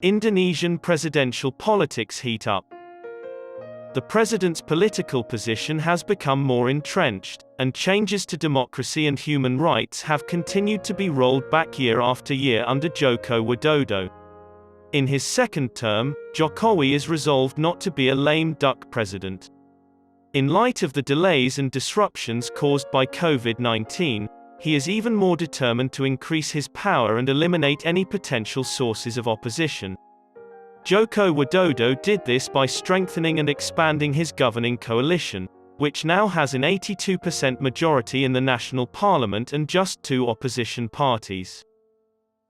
Indonesian presidential politics heat up. The president's political position has become more entrenched, and changes to democracy and human rights have continued to be rolled back year after year under Joko Widodo. In his second term, Jokowi is resolved not to be a lame duck president. In light of the delays and disruptions caused by COVID-19, he is even more determined to increase his power and eliminate any potential sources of opposition. Joko Widodo did this by strengthening and expanding his governing coalition, which now has an 82% majority in the national parliament and just 2 opposition parties.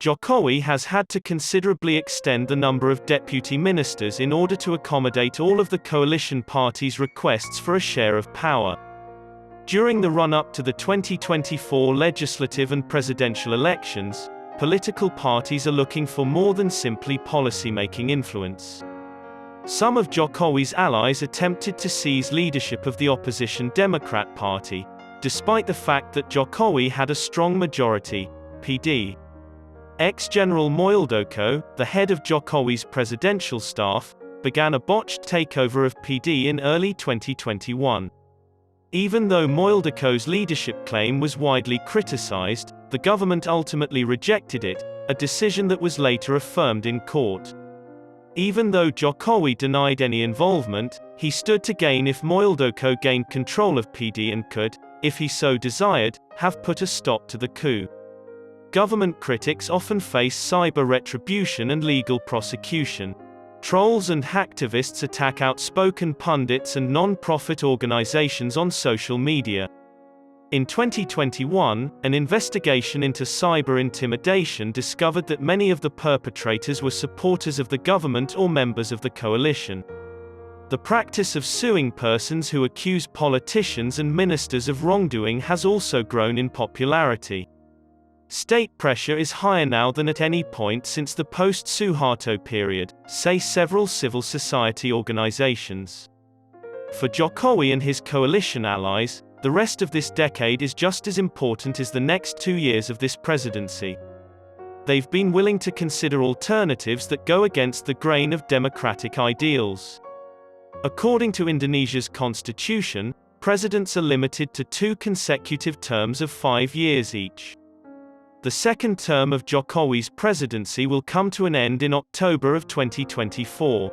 Jokowi has had to considerably extend the number of deputy ministers in order to accommodate all of the coalition parties' requests for a share of power. During the run-up to the 2024 legislative and presidential elections, political parties are looking for more than simply policy-making influence. Some of Jokowi's allies attempted to seize leadership of the opposition Democrat Party, despite the fact that Jokowi had a strong majority, PD. Ex-General Muldoko, the head of Jokowi's presidential staff, began a botched takeover of PD in early 2021. Even though Muldoko's leadership claim was widely criticized, the government ultimately rejected it, a decision that was later affirmed in court. Even though Jokowi denied any involvement, he stood to gain if Muldoko gained control of PD and could, if he so desired, have put a stop to the coup. Government critics often face cyber retribution and legal prosecution. Trolls and hacktivists attack outspoken pundits and non-profit organizations on social media. In 2021, an investigation into cyber intimidation discovered that many of the perpetrators were supporters of the government or members of the coalition. The practice of suing persons who accuse politicians and ministers of wrongdoing has also grown in popularity. State pressure is higher now than at any point since the post-Suharto period, say several civil society organizations. For Jokowi and his coalition allies, the rest of this decade is just as important as the next 2 years of this presidency. They've been willing to consider alternatives that go against the grain of democratic ideals. According to Indonesia's constitution, presidents are limited to 2 consecutive terms of 5 years each. The second term of Jokowi's presidency will come to an end in October of 2024.